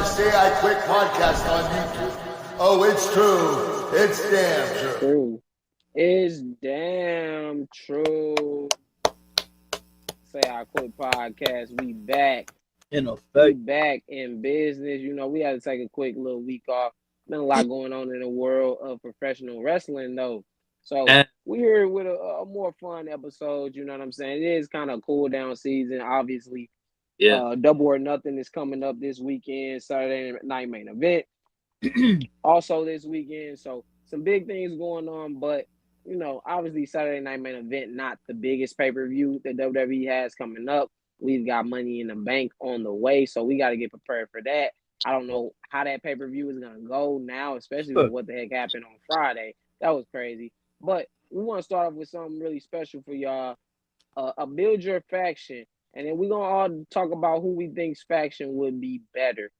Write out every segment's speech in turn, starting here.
the Say I Quit podcast on YouTube. Oh, it's true. It's damn true. It's damn true. Say I Quit podcast. We back. In effect. We back in business. You know, we had to take a quick little week off. Been a lot going on in the world of professional wrestling, though. So we're here with a more fun episode. You know what I'm saying? It is kind of a cool down season, obviously. Yeah. Double or Nothing is coming up this weekend. Saturday night main event. Also this weekend. So some big things going on, but you know, obviously Saturday night main event, not the biggest pay-per-view that WWE has coming up. We've got Money in the Bank on the way, so we got to get prepared for that. I don't know how that pay-per-view is going to go now, especially with what the heck happened on Friday. That was crazy. But we want to start off with something really special for y'all, a Build Your Faction. And then we're going to all talk about who we think's faction would be better.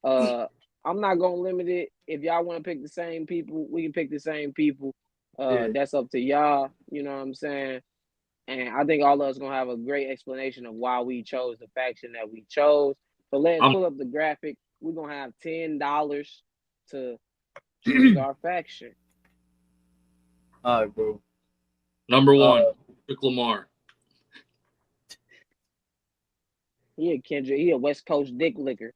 I'm not going to limit it. If y'all want to pick the same people, we can pick the same people. That's up to y'all. You know what I'm saying? And I think all of us gonna have a great explanation of why we chose the faction that we chose. So let's pull up the graphic. We're gonna have $10 to choose our faction. All right, bro. Number one, Rick Lamar. He a Kendrick. He a West Coast dick licker.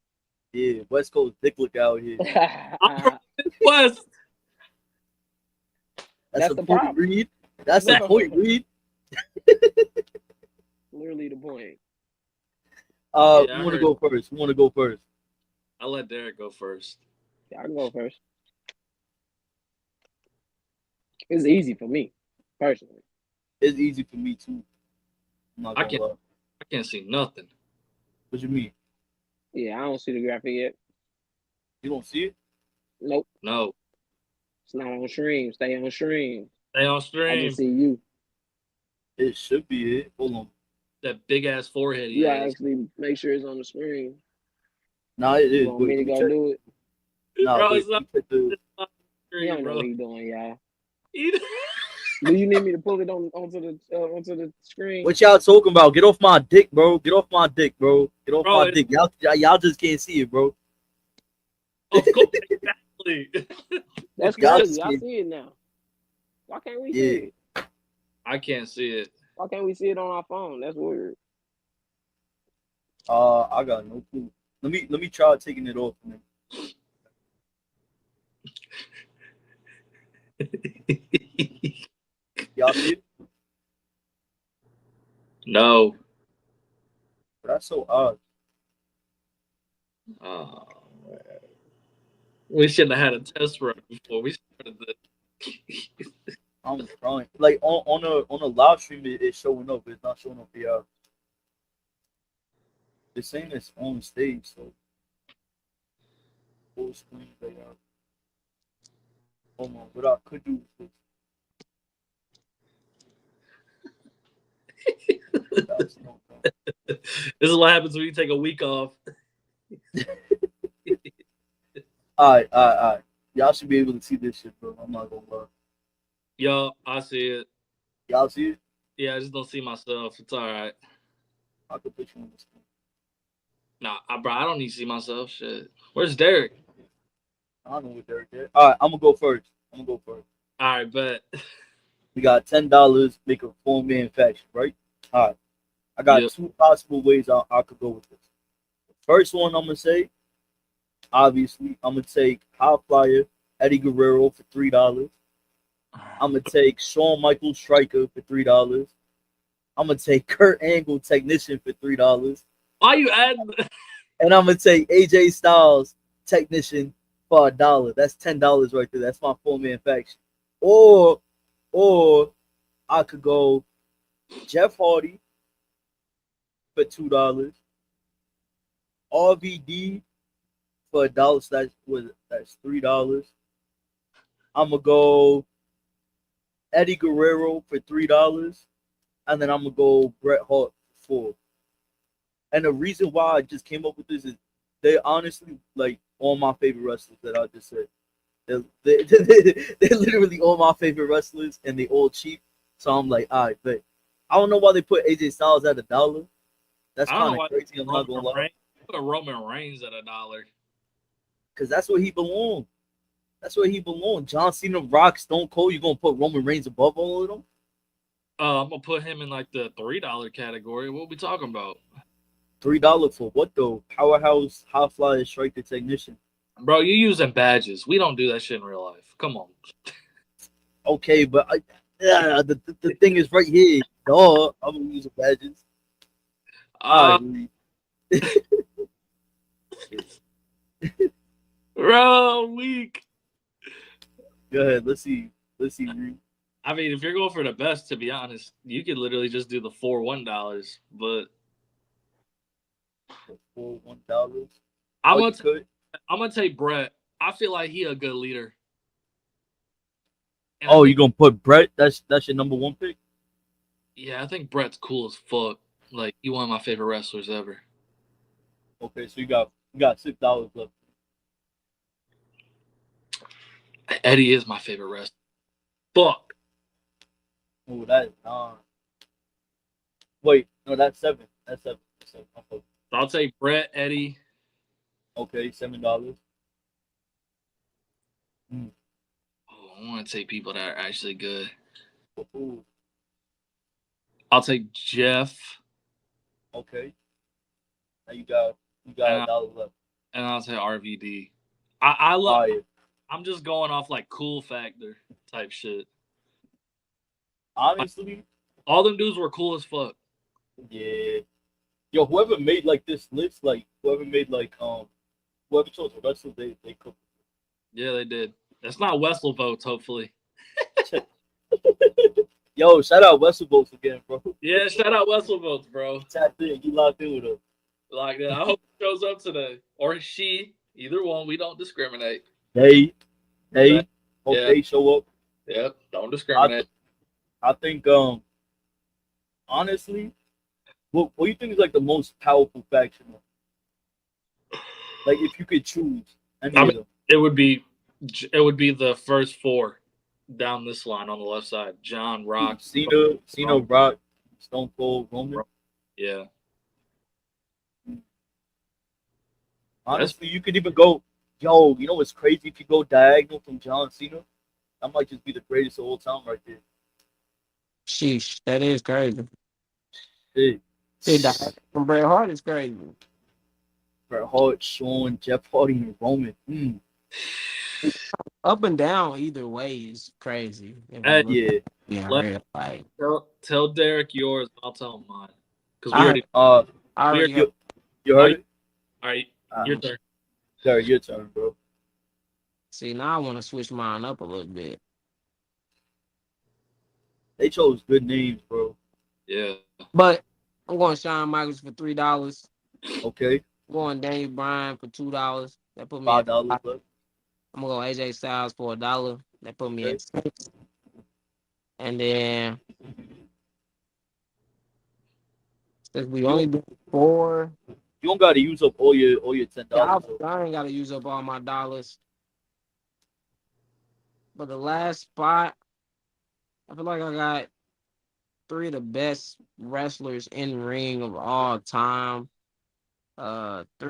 Yeah, West Coast dick licker out here. I'm from West. That's the point, Reed. That's the point, Reed. Literally the point. Who want to go first? Who want to go first? I'll let Derek go first. Yeah, I can go first. It's easy for me, personally. It's easy for me too. I can't see nothing. What you mean? Yeah, I don't see the graphic yet. You don't see it? Nope. No. It's not on stream. Stay on stream. Stay on stream. I can see you. It should be it. Hold on. That big ass forehead. You gotta actually make sure it's on the screen. Nah, it is. You want me to go do it? Nah, bro, wait, it's not the... You don't know what he's doing, y'all. Do you need me to pull it onto the screen? What y'all talking about? Get off my dick, bro. Get off my dick, bro. Get off my dick. Y'all just can't see it, bro. Of course, exactly. That's crazy. I see it now. Why can't we see it? I can't see it. Why can't we see it on our phone? That's weird. I got no clue. Let me try taking it off. Y'all see it? No. That's so odd. Oh, man. We shouldn't have had a test run before we started this. I'm trying. Like on a live stream, it's showing up. It's not showing up here. They're saying it's on stage, so full screen layout. Hold on, what I could do is this is what happens when you take a week off. All right. Y'all should be able to see this shit, bro. I'm not gonna lie. Yo, I see it. Y'all see it? Yeah, I just don't see myself. It's all right. I could put you on the screen. Nah, bro, I don't need to see myself. Shit. Where's Derek? I don't know what Derek is. All right, I'm gonna go first. All right, bet. We got $10. Make a 4-man faction, right? All right. I got two possible ways I could go with this. The first one I'm gonna say, obviously, I'm gonna take High Flyer Eddie Guerrero for $3. I'm gonna take Shawn Michaels Striker for $3. I'm gonna take Kurt Angle Technician for $3. Why you adding? And I'm gonna take AJ Styles Technician for $1. That's $10 right there. That's my 4-man faction. Or I could go Jeff Hardy for $2. RVD for $1. So that's $3. I'm gonna go Eddie Guerrero for $3, and then I'm gonna go Bret Hart for $4. And the reason why I just came up with this is they honestly like all my favorite wrestlers that I just said. They're literally all my favorite wrestlers, and they all cheap. So I'm like, all right, but I don't know why they put AJ Styles at $1. That's kind of crazy. I'm not gonna lie. Put Roman Reigns at $1. because that's where he belongs. That's where he belongs. John Cena, Rock, Stone Cold. You gonna put Roman Reigns above all of them? I'm gonna put him in like the $3 category. What we talking about, $3 for what though? Powerhouse, high flyer, striker, technician. bro? You using badges? We don't do that shit in real life. Come on. Okay, but the thing is right here. Duh, I'm gonna use the badges. I Uh, agree. bro, weak. Go ahead. Let's see. Reed. I mean, if you're going for the best, to be honest, you could literally just do the $4 $1. But For $1. I'm Oh, gonna you could. I'm gonna take Brett. I feel like he a good leader. And I Oh, think- you gonna put Brett? That's your number one pick. Yeah, I think Brett's cool as fuck. Like, he one of my favorite wrestlers ever. Okay, so you got $6 left. Eddie is my favorite wrestler. Fuck. Oh, that wait, no, that's seven. That's seven. Okay, I'll take Brett, Eddie. okay, $7. Oh, I want to take people that are actually good. Ooh, I'll take Jeff, okay. Now you got $1 left. and I'll take RVD. I love. Fire. I'm just going off like cool factor type shit. Honestly, All them dudes were cool as fuck. yeah. Yo, whoever made like this list, like whoever chose to wrestle, they cooked. Yeah, they did. That's not Wessel votes, hopefully. Yo, shout out Wessel Boats again, bro. Yeah, shout out Wessel votes, bro. Tapped in, you locked in with us. Like that. I hope he shows up today. Or she. Either one. We don't discriminate. They Yeah. hope Yeah. they show up. Yep. Don't discriminate. I think honestly, what do you think is like the most powerful faction? Like if you could choose any I of mean- them. It would be the first four down this line on the left side. John, Rock. Cena, Rock, Stone Cold, Roman. Yeah. Honestly, you could even go, yo, you know what's crazy? If you go diagonal from John Cena, that might just be the greatest of all time right there. Sheesh, that is crazy. Shit. See, that from Bret Hart is crazy. Bret Hart, Shawn, Jeff Hardy, and Roman. Up and down either way is crazy. If you Hey, look Yeah. being Let- real, like Tell Derek yours. I'll tell him mine. Because we I- already. I already Weird. have, You heard it? All right. Your turn. Sorry, your turn, bro. see now I want to switch mine up a little bit. They chose good names, bro. Yeah. But I'm going Shawn Michaels for $3. Okay, I'm going Daniel Bryan for $2. That put me $5 at left. I'm gonna go AJ Styles for $1. That put me Okay. at 6. And then since we only do 4, You don't gotta use up all your $10. I ain't gotta use up all my dollars. But the last spot, I feel like I got 3 of the best wrestlers in ring of all time. 3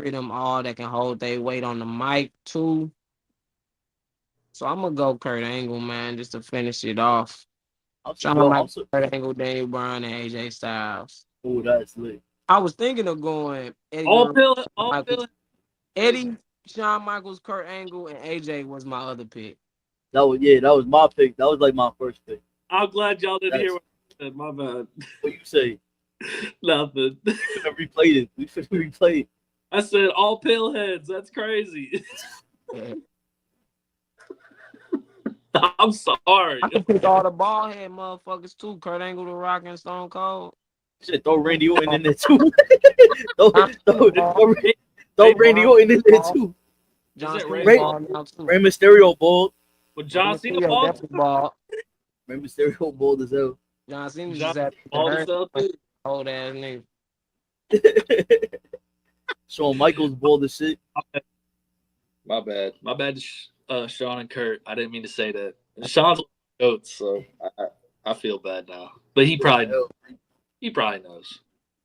of them all that can hold their weight on the mic too. So I'm gonna go Kurt Angle, man, just to finish it off. Shawn Michaels, Kurt Angle, Daniel Bryan, and AJ Styles. Oh, that's lit. I was thinking of going Eddie, All Guerrero, pill. Eddie, Shawn Michaels, Kurt Angle, and AJ was my other pick. That was my pick. That was like my first pick. I'm glad y'all didn't hear That's- what I said. My bad. What you say? Nothing. We should have replayed it. We should have replayed. I said all pill heads. That's crazy. Yeah. I'm sorry. I can pick all the ball head motherfuckers too. Kurt Angle, The Rock, and Stone Cold. Shit, throw Randy Orton in there too. throw Randy Orton in there too. John it Cena Ray- ball now too. Rey Mysterio bald. With John Rey Cena Mysterio ball, definitely ball. Rey Mysterio bald as hell. John Cena John just had all to the stuff. too. old ass nigga. Shawn Michaels bald as shit. My bad. My bad, Sean and Kurt. I didn't mean to say that. Sean's goats, so I feel bad now. But he probably knows.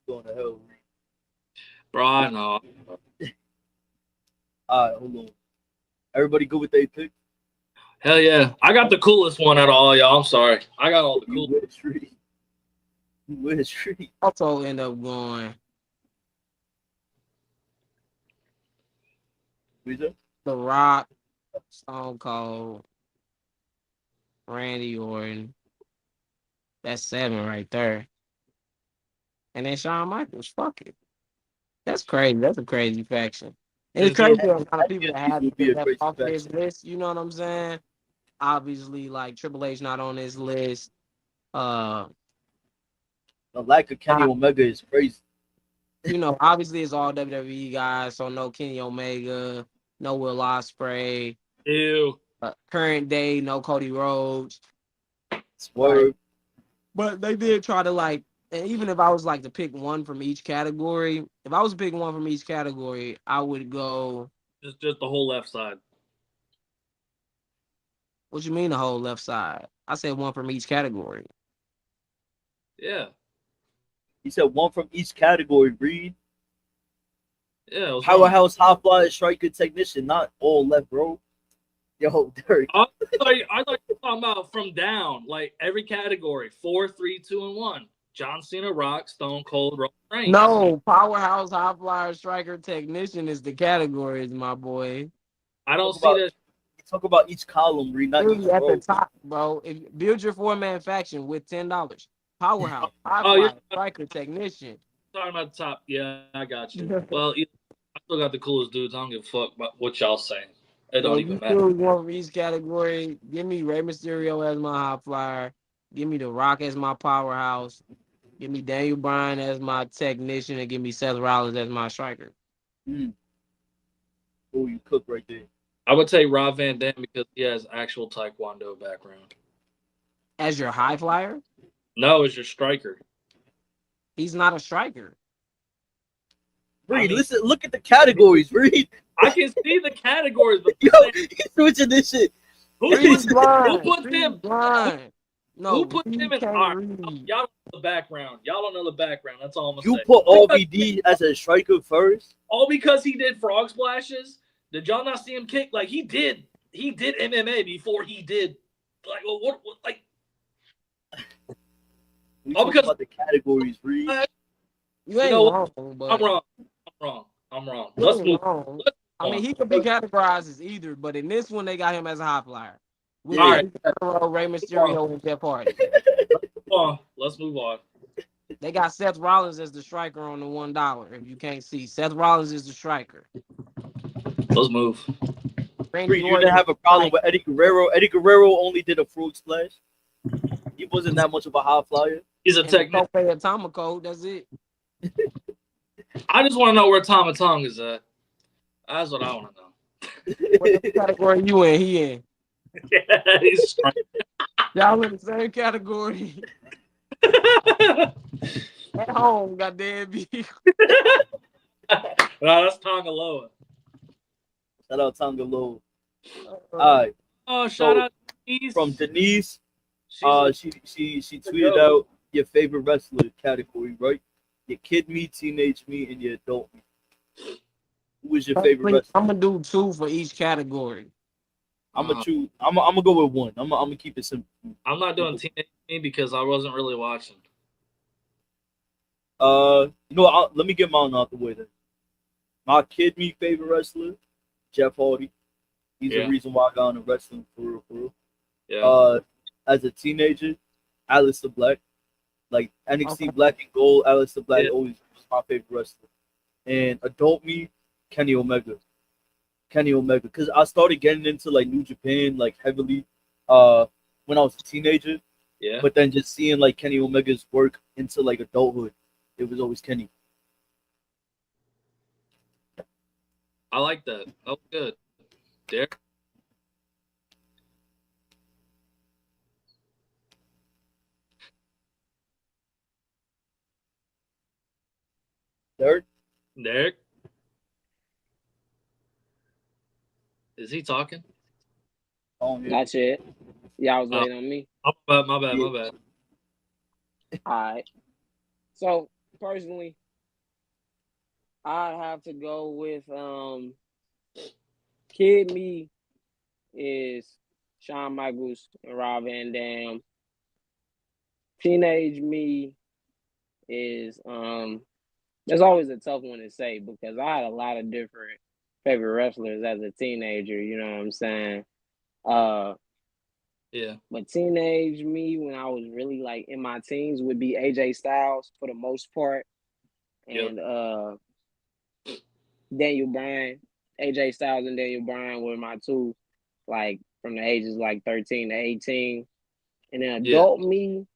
Going to hell. Bro, I know. Alright, hold on. Everybody good with their pick? Hell yeah. I got the coolest one out of all y'all. I'm sorry. I got all the You cool. win a tree. You win a tree. Also end up going Weezer? The Rock, Stone Cold, Randy Orton. That's 7 right there. And then Shawn Michaels. Fuck it. That's crazy. That's a crazy faction. And it's crazy the amount of people that have Would be a left crazy off this faction. list. You know what I'm saying? Obviously, like Triple H not on this list. Uh, The lack of Kenny Omega is crazy. you know, obviously it's all WWE guys, so no Kenny Omega, no Will Ospreay. Ew. Current day, no Cody Rhodes. Swerve. But they did try to like, and even if I was like to pick one from each category, if I was to pick one from each category, I would go. Just the whole left side. What you mean the whole left side? I said one from each category. Yeah. He said one from each category, Reed. Yeah. It was Powerhouse, high flyer, striker, technician, not all left, bro. Yo, Derek. I thought you were talking about from down, like every category 4, 3, 2, and 1. John Cena, Rock, Stone Cold, Roman Reigns. No, powerhouse, high flyer, striker, technician is the categories, my boy. I don't Talk see about- that. Talk about each column, Reed, not each Really at row. the top, bro. If you build your 4-man faction with $10. Powerhouse, high Oh, you're flyer, striker, technician. talking about the top. Yeah, I got you. Well, I still got the coolest dudes. I don't give a fuck about what y'all saying. It So don't you even matter. still want from each category. Give me Rey Mysterio as my high flyer. Give me The Rock as my powerhouse. Give me Daniel Bryan as my technician, and give me Seth Rollins as my striker. Oh, you cook right there. I would take Rob Van Dam because he has actual Taekwondo background. As your high flyer, No, it's your striker. he's not a striker. Reed, mean- listen, look at the categories, Reed. I can see the categories, but Yo, he's switching this shit. who He's puts blind. puts him? He's blind. No, Who put he him in? can't All right, read. y'all don't know the background. Y'all don't know the background. That's all I'm gonna You say. put RVD as a striker first. All because he did frog splashes. Did y'all not see him kick? Like he did MMA before he did. Like what like We Oh, talking because- about the categories, Reed. You ain't know wrong, but I'm wrong. I'm wrong. you Let's ain't move. wrong. Let's I mean, he could be categorized as either, but in this one, they got him as a high flyer. With All right. Rey Mysterio and Jeff Hardy. move on. Let's move on. They got Seth Rollins as the striker on the $1. If you can't see, Seth Rollins is the striker. Let's move. Randy Reed, you Orton, didn't have a problem with Eddie Guerrero. Eddie Guerrero only did a frog splash. He wasn't that much of a high flyer. He's a and technician. Tope Atomico. That's it. I just want to know where Tama Tongue is at. That's what I want to know. What category you in? He in. Yeah, he's strong. Y'all in the same category. At home, goddamn. No, that's Tongaloa. Shout out Tangaloa. All right, Oh, shout So, out to Denise. from Denise. She's a- She tweeted out your favorite wrestler category, right? Your kid me, teenage me, and your adult me. Who is your favorite wrestler? I'm gonna do 2 for each category. I'm gonna choose. I'm gonna go with one. I'm gonna keep it simple. I'm not doing Teenage Me because I wasn't really watching. Let me get mine out the way then. My kid me favorite wrestler, Jeff Hardy. He's Yeah. the reason why I got into wrestling for real. Yeah. As a teenager, Aleister Black, like NXT Okay. Black and Gold, Aleister Black Yeah. always was my favorite wrestler. And adult me, Kenny Omega, because I started getting into like New Japan like heavily, when I was a teenager. Yeah. But then just seeing like Kenny Omega's work into like adulthood, it was always Kenny. I like that. That was good. Derek? Third, Derek? Is he talking? oh yeah. That's it. Y'all was waiting on me. Oh, my bad. My bad. All right. So personally, I have to go with Kid Me is Shawn Michaels and Rob Van Dam. Teenage Me is that's always a tough one to say because I had a lot of different favorite wrestlers as a teenager, you know what I'm saying? Yeah. But teenage me when I was really like in my teens would be AJ Styles for the most part. And Daniel Bryan. AJ Styles and Daniel Bryan were my two, like from the ages like 13 to 18. And then adult me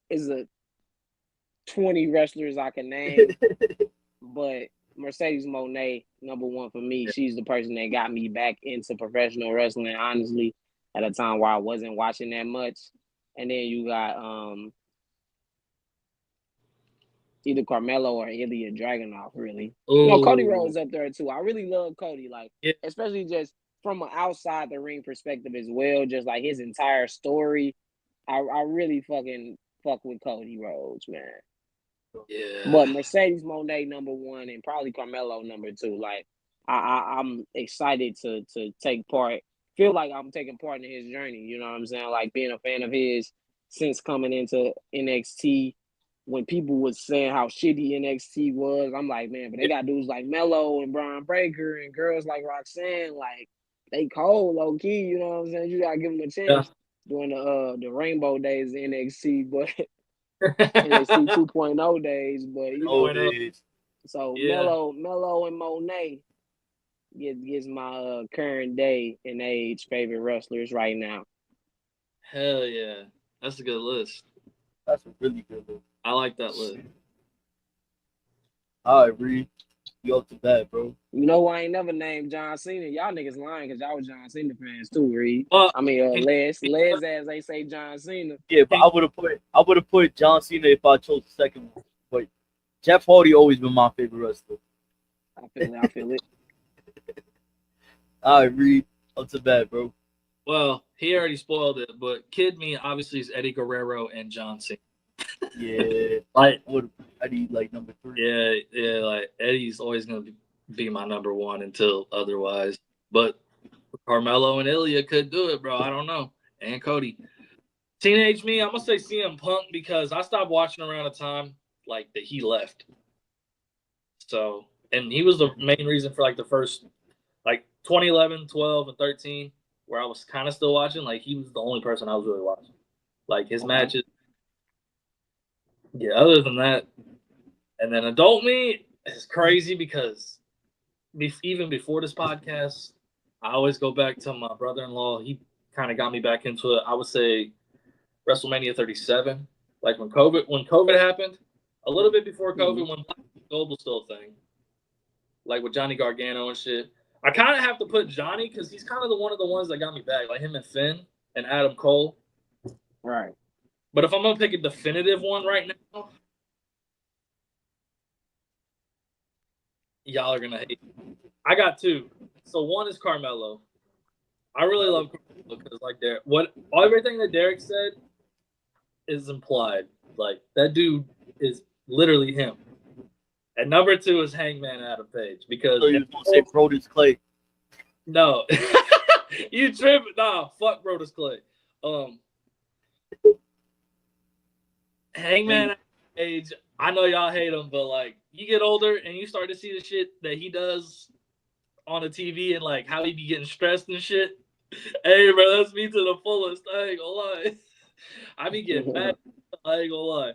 is a 20 wrestlers I can name. But Mercedes Moné, number one for me. She's the person that got me back into professional wrestling, honestly, at a time where I wasn't watching that much. And then you got either Carmelo or Ilya Dragunov, really. Ooh. No, Cody Rhodes up there too. I really love Cody, like Yeah. especially just from an outside the ring perspective as well. Just like his entire story, I really fucking fuck with Cody Rhodes, man. Yeah. But Mercedes Moné number one and probably Carmelo number two. Like I'm excited to take part. Feel like I'm taking part in his journey. You know what I'm saying? Like being a fan of his since coming into NXT. When people was saying how shitty NXT was, I'm like, man, but they got dudes like Mello and Brian Breaker and girls like Roxanne, like they cold low key. You know what I'm saying? You gotta give them a chance during the rainbow days of NXT, but NXT 2.0 days. But you know, so Mello and Monet gets my current day and age favorite wrestlers right now. Hell yeah, that's a good list. That's a really good list. I like that list. All right, Reed. You up to bat, bro. You know I ain't never named John Cena. Y'all niggas lying because y'all was John Cena fans too, Reed. Well, I mean, Les as they say John Cena. Yeah, but I would have put John Cena if I chose the second one. But Jeff Hardy always been my favorite wrestler. I feel it. All right, Reed. Up to bat, bro. Well, he already spoiled it, but Kid Me obviously is Eddie Guerrero and John Cena. Yeah, like Eddie like number 3. Yeah, like Eddie's always gonna be my number one until otherwise. But Carmelo and Ilya could do it, bro. I don't know. And Cody. Teenage me, I'm gonna say CM Punk because I stopped watching around the time like that he left. So, and he was the main reason for like the first like 2011, 12, and 13, where I was kind of still watching. Like he was the only person I was really watching. Like his matches. Yeah, other than that, and then adult me is crazy because even before this podcast, I always go back to my brother-in-law. He kind of got me back into it. I would say WrestleMania 37, like when COVID happened, a little bit before COVID, when Black Gold was still a thing, like with Johnny Gargano and shit. I kind of have to put Johnny because he's kind of one of the ones that got me back, like him and Finn and Adam Cole. Right. But if I'm going to pick a definitive one right now, y'all are going to hate me. I got two. So one is Carmelo. I really love Carmelo because like everything that Derek said is implied. Like that dude is literally him. And number two is Hangman Adam Page because so you was gonna say Brodus Clay. No. You tripping? Nah, fuck Brodus Clay. Hangman Adam Page, I know y'all hate him, but like you get older and you start to see the shit that he does on the TV and like how he be getting stressed and shit. Hey, bro, that's me to the fullest. I ain't gonna lie. I be getting mad. I ain't gonna lie.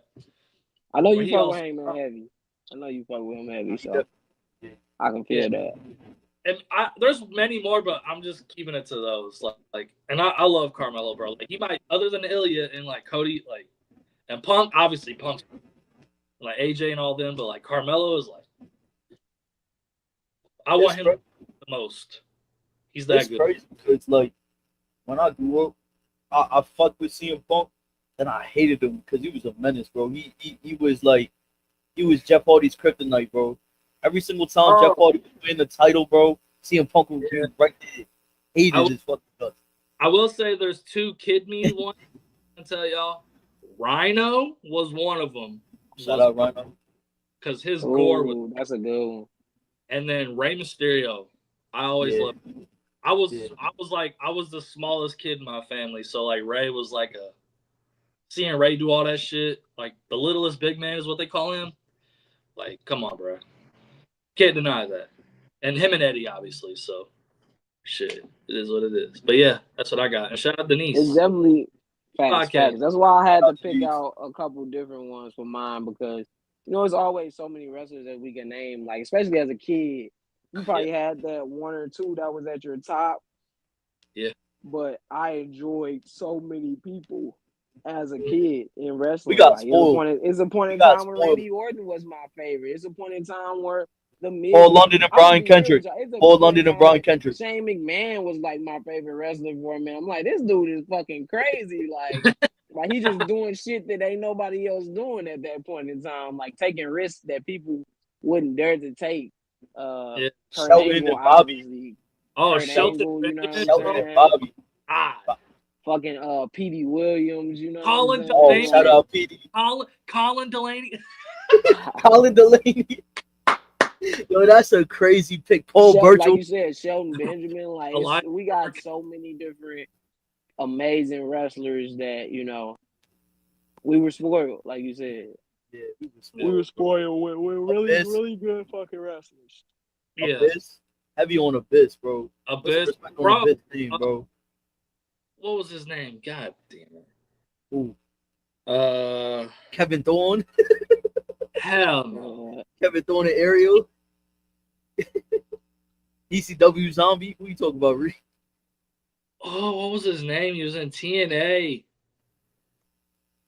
I know you fuck with Hangman heavy. I know you fuck with him heavy, so I can feel that. And there's many more, but I'm just keeping it to those. Like, and I love Carmelo, bro. Like he might, other than Ilya and like Cody, like, and Punk, obviously Punk, like AJ and all them, but like Carmelo is like, I want him the most. He's that good. Crazy because like when I grew up, I fucked with CM Punk, and I hated him because he was a menace, bro. He was like, he was Jeff Hardy's kryptonite, bro. Every single time Jeff Hardy would win the title, bro, CM Punk would be right there. Hated his fucking guts. I will say there's two Kid Me ones. I tell y'all, Rhino was one of them. Shout out Rhino. Because his gore was. That's a good one. And then Rey Mysterio. I always loved him. I was Yeah. I was the smallest kid in my family, so like Ray was like a seeing Ray do all that shit, like the littlest big man is what they call him. Like, come on, bro, can't deny that. And him and Eddie, obviously. So, shit, it is what it is. But yeah, that's what I got. And shout out Denise. It's definitely facts. Podcast. That's why I had to pick Jeez. out a couple different ones for mine because there's always so many wrestlers that we can name. Like especially as a kid, you probably had that one or two that was at your top. Yeah. But I enjoyed so many people as a kid in wrestling. We got like, spoiled. it's a point in We got time where spoiled. Randy Orton was my favorite. It's a point in time where the Miz. Paul London and Brian Kendrick. Paul London and Brian Kendrick. Shane McMahon was like my favorite wrestler for a minute. I'm like, this dude is fucking crazy. Like he just doing shit that ain't nobody else doing at that point in time. Like taking risks that people wouldn't dare to take. Yeah. Kurt Shelton Angle, and Bobby. obviously. Oh, Kurt Shelton. Angle, you know what I'm Shelton saying? and Bobby. Ah, Fucking Petey Williams, you know. Colin what I'm saying? Oh, shout out PD. Colin Delaney. Colin Delaney. Yo, that's a crazy pick. Paul Like Burchill. you said, Shelton Benjamin. Like we got so many different amazing wrestlers that we were spoiled. Like you said, Yeah, we we were spoiled with Abyss. really good fucking wrestlers. Yeah, Abyss. Heavy on Abyss, bro. Abyss. Respect on Bro, Abyss name, bro. what was his name? God damn it. Ooh. Kevin Kevin Thorne. Hell no. Kevin Thorne and Ariel. ECW Zombie. Who you talking about, Reed? Oh, what was his name? He was in TNA.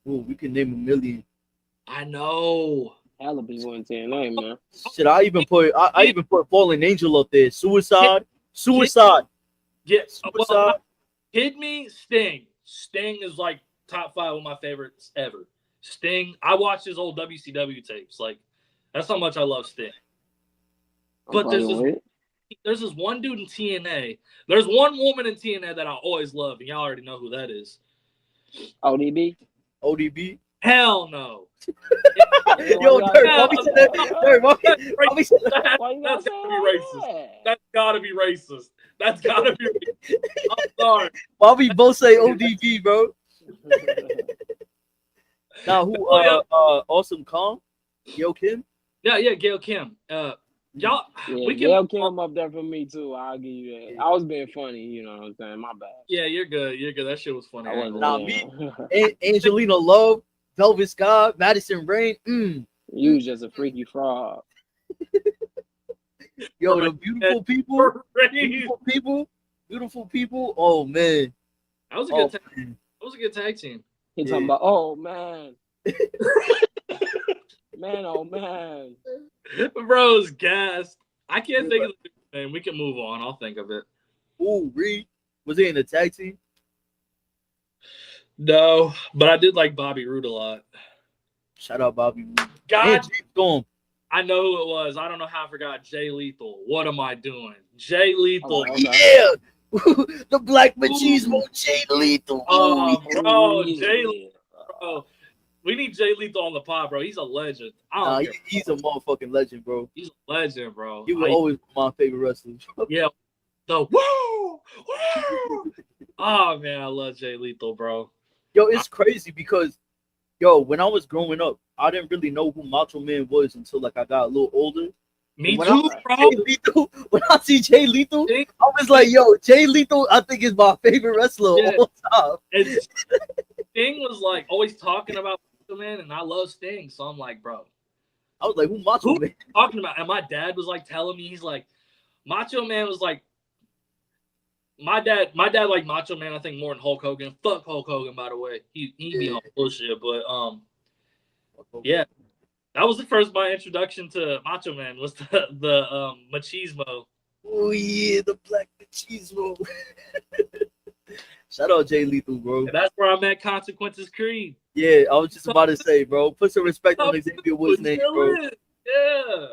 Ooh, we can name a million. I know. Hella people in TNA, man. Shit, I even put Fallen Angel up there. Suicide. Get Suicide. Kid me, Sting. Sting is like top 5 of my favorites ever. Sting. I watched his old WCW tapes. Like, that's how much I love Sting. But there's this one dude in TNA. There's one woman in TNA that I always love, and y'all already know who that is. ODB. ODB. Hell no. Yo, Dirk, Bobby said that. Bobby said that. That's gotta be racist. That's gotta be racist. That's gotta be racist. I'm sorry. Bobby both say ODB, bro. Now who? Awesome Kong, Gail Kim. Yeah, Gail Kim. Y'all, we can. Gail Kim up there for me too. I'll give you that. I was being funny, you know what I'm saying. My bad. Yeah, you're good. You're good. That shit was funny. Angelina Love, Velvet Sky, Madison Rain. You was just a freaky frog. Yo, the beautiful people. Oh man, that was a good. That was a good tag team. He talking about, oh man. Man, oh man. Bro's gassed. I can't think of the name. We can move on. I'll think of it. Ooh, Reed. Was he in the tag team? No, but I did like Bobby Roode a lot. Shout out Bobby Roode. God, Storm. I know who it was. I don't know how I forgot Jay Lethal. What am I doing? Jay Lethal. Oh, okay. Yeah. The Black Machismo, Jay Lethal. Oh, bro, yeah. Jay Lethal. Bro. We need Jay Lethal on the pod, bro. He's a legend. He's a motherfucking legend, bro. He's a legend, bro. He was always my favorite wrestler. Yeah. The woo! Oh, man, I love Jay Lethal, bro. Yo, it's crazy because, when I was growing up, I didn't really know who Macho Man was until, like, I got a little older. Me too, bro. When I see Jay Lethal, I was like, yo, Jay Lethal, I think is my favorite wrestler of all time. Sting was, like, always talking about Macho Man, and I love Sting, so I'm like, bro. I was like, who Macho Man? Talking about? And my dad was, like, telling me, he's like, Macho Man was, like, my dad liked Macho Man, I think, more than Hulk Hogan. Fuck Hulk Hogan, by the way. He be on bullshit, but, yeah. That was my introduction to Macho Man was the machismo. Oh yeah, the Black Machismo. Shout out Jay Lethal, bro. And that's where I met Consequences Creed. Yeah, I was just about to say, bro. Put some respect on Xavier Woods' name, bro. Yeah.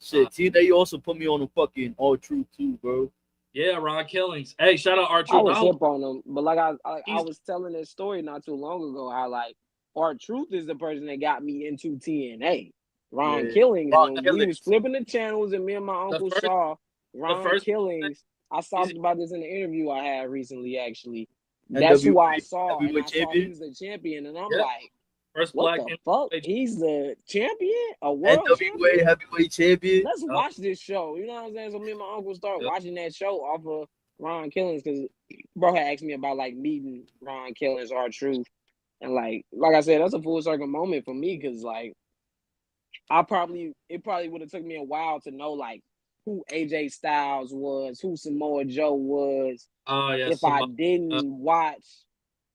Shit, TNA also put me on the fucking R-Truth too, bro. Yeah, Ron Killings. Hey, shout out R-Truth. I was hip on him, but like I was telling this story not too long ago, how like R-Truth is the person that got me into TNA. Ron Killings, we was flipping the channels, and me and my uncle Shaw Ron first Killings. I talked about this in the interview I had recently. Actually, And that's who I saw, and heavyweight I saw he champion. was the champion, and I'm Yeah. like, first what black the fuck? NWA He's the champion, a world NWA champion. heavyweight champion. Let's watch this show. You know what I'm saying? So me and my uncle start watching that show off of Ron Killings because bro had asked me about like meeting Ron Killings, R-Truth, and like I said, that's a full circle moment for me because like it probably would have took me a while to know like who AJ Styles was, who Samoa Joe was, Oh yeah. if I didn't watch.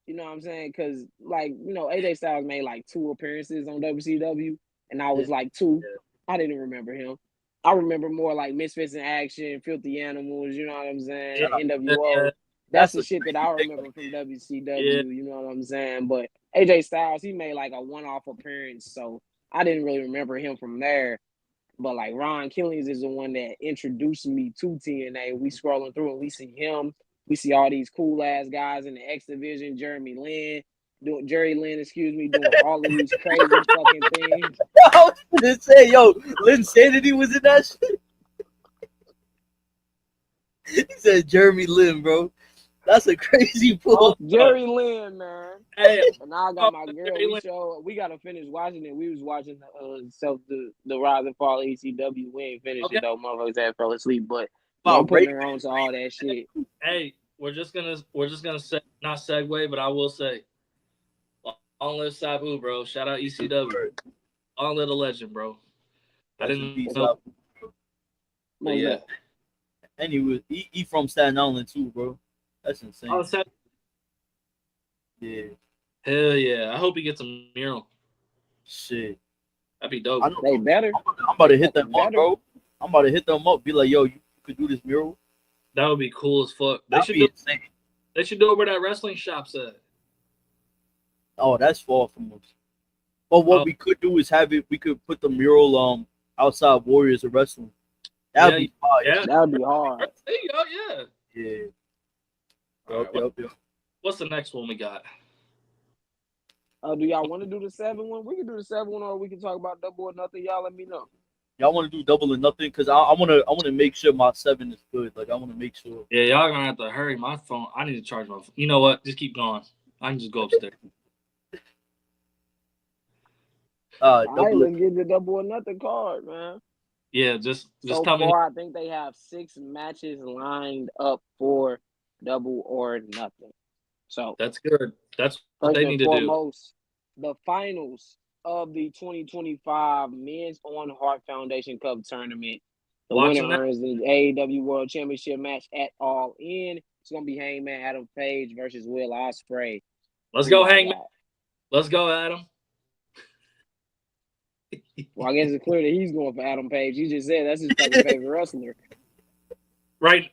You know what I'm saying? Because like AJ Styles made like 2 appearances on WCW, and I was like 2. I didn't remember him. I remember more like Misfits in Action, Filthy Animals. You know what I'm saying? NWO. That's the shit that I remember from WCW. Yeah. You know what I'm saying? But AJ Styles, he made like a one-off appearance, so I didn't really remember him from there. But like Ron Killings is the one that introduced me to TNA. We scrolling through and we see him. We see all these cool ass guys in the X Division. Jerry Lynn, doing all of these crazy fucking things. I was gonna say, yo, Lynn Sanity was in that shit. He said Jeremy Lin, bro. That's a crazy pull. Jerry Lynn, man. Hey, and now I got my girl. We gotta finish watching it. We was watching the Rise and Fall ECW. We ain't finished it though. Motherfuckers had fell asleep, but I'm putting her on to all that shit. Hey, we're just gonna say, not segue, but I will say, long live Sabu, bro. Shout out ECW. Long live the legend, bro. I didn't know. But yeah. And he from Staten Island too, bro. That's insane. Oh, yeah. Hell yeah. I hope he gets a mural. Shit. That'd be dope. They better. I'm about to hit them up, bro. I'm about to hit them up. Be like, yo, you could do this mural. That would be cool as fuck. They should do it where that wrestling shop's at. Oh, that's far from us. But what we could do is we could put the mural outside Warriors of Wrestling. That'd be fire. Yeah. That'd be hard. There you go, yeah. Yeah. Right, what's the next one we got? Do y'all want to do the 7 one? We can do the 7 one, or we can talk about Double or Nothing. Y'all let me know. Y'all want to do Double or Nothing? Because I want to make sure my 7 is good. Like I want to make sure. Yeah, y'all gonna have to hurry. My phone. I need to charge my phone. You know what? Just keep going. I can just go upstairs. All right, let's get the Double or Nothing card, man. Yeah, just so tell me. I think they have 6 matches lined up for Double or Nothing. So that's good. That's what they need to do. The finals of the 2025 Men's On Heart Foundation Cup tournament. The winner earns the AEW World Championship match at All In. It's gonna be Hangman Adam Page versus Will Ospreay. Let's go, Hangman. Let's go, Adam. Well, I guess it's clear that he's going for Adam Page. He just said that's his fucking favorite wrestler. Right.